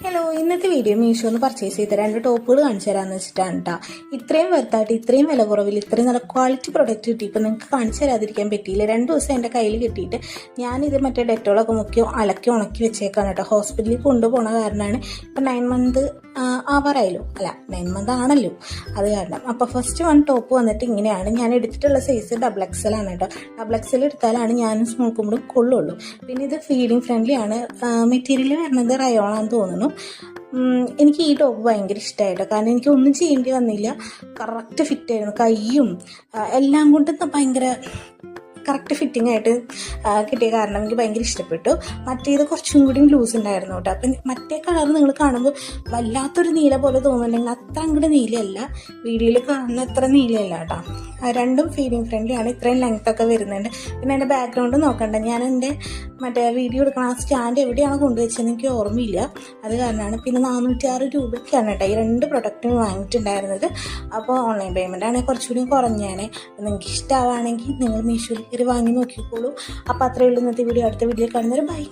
Hello, ഇന്നത്തെ video മീഷോന്ന് purchase ചെയ്ത 2 ടോപ്പുകൾ കാണിച്ചു തരാമെന്ന് വെച്ചിട്ടാണ് കേട്ടോ. ഇത്രയും വെറുതായിട്ട് ഇത്രയും വില കുറവിൽ ഇത്രയും നല്ല ക്വാളിറ്റി പ്രൊഡക്റ്റ് കിട്ടിയപ്പോൾ നിങ്ങൾക്ക് കാണിച്ചു തരാതിരിക്കാൻ പറ്റിയില്ല. 2 ദിവസം എൻ്റെ കയ്യിൽ കിട്ടിയിട്ട് ഞാനിത് മറ്റേ ഡെറ്റോളൊക്കെ മുക്കി അലക്കി ഉണക്കി വെച്ചേക്കാണ് കേട്ടോ. ഹോസ്പിറ്റലിൽ കൊണ്ടുപോകണ കാരണമാണ്. ഇപ്പം 9 മന്ത് ആവാറായല്ലോ, അല്ല 9 മന്ത് ആണല്ലോ, അത് കാരണം. അപ്പോൾ ഫസ്റ്റ് 1 ടോപ്പ് വന്നിട്ട് ഇങ്ങനെയാണ്. ഞാൻ എടുത്തിട്ടുള്ള സൈസ് XXL ആണ് കേട്ടോ. XXL എടുത്താലാണ് ഞാനും സ്മോക്കുമ്പോഴും കൊള്ളുള്ളൂ. പിന്നെ ഇത് ഫീഡിങ് ഫ്രണ്ട്ലി ആണ്. മെറ്റീരിയൽ വരുന്നത് റയോണാന്ന് തോന്നുന്നു. എനിക്ക് ഈ ടോപ്പ് ഭയങ്കര ഇഷ്ടമായിട്ടോ. കാരണം എനിക്ക് ഒന്നും ചെയ്യേണ്ടി വന്നില്ല. കറക്റ്റ് ഫിറ്റ് ആയിരുന്നു. കൈയും എല്ലാം കൊണ്ടും ഭയങ്കര കറക്റ്റ് ഫിറ്റിംഗ് ആയിട്ട് കിട്ടിയ കാരണം എനിക്ക് ഭയങ്കര ഇഷ്ടപ്പെട്ടു. മറ്റേത് കുറച്ചും കൂടി ലൂസ് ഉണ്ടായിരുന്നു കേട്ടോ. അപ്പം മറ്റേ കളർ നിങ്ങൾ കാണുമ്പോൾ വല്ലാത്തൊരു നീല പോലെ തോന്നുന്നുണ്ടെങ്കിൽ അത്ര അങ്ങോട്ട് നീലയല്ല, വീഡിയോയിൽ കാണുന്ന അത്ര നീലയല്ല കേട്ടോ. രണ്ടും ഫീഡിങ് ഫ്രണ്ട്ലി ആണ്. ഇത്രയും ലെങ്ത് ഒക്കെ വരുന്നുണ്ട്. പിന്നെ എൻ്റെ ബാക്ക്ഗ്രൗണ്ട് നോക്കണ്ട, ഞാൻ എൻ്റെ മറ്റേ വീഡിയോ എടുക്കണം ആ സ്റ്റാൻഡ് എവിടെയാണ് കൊണ്ടുവച്ചതെന്ന് എനിക്ക് ഓർമ്മയില്ല, അത് കാരണമാണ്. പിന്നെ 406 രൂപയ്ക്കാണ് കേട്ടോ ഈ 2 പ്രൊഡക്റ്റും വാങ്ങിയിട്ടുണ്ടായിരുന്നത്. അപ്പോൾ ഓൺലൈൻ പേയ്മെൻ്റ് ആണെങ്കിൽ കുറച്ചുകൂടി കുറഞ്ഞാണ്. നിങ്ങൾക്ക് ഇഷ്ടമാണെങ്കിൽ നിങ്ങൾ മീഷോയിൽ കയറി വാങ്ങി നോക്കിക്കോളൂ. അപ്പോൾ അത്രയേ ഉള്ളൂ ഇന്നത്തെ വീഡിയോ. അടുത്ത വീഡിയോ കാണുന്നവരെ ബൈ.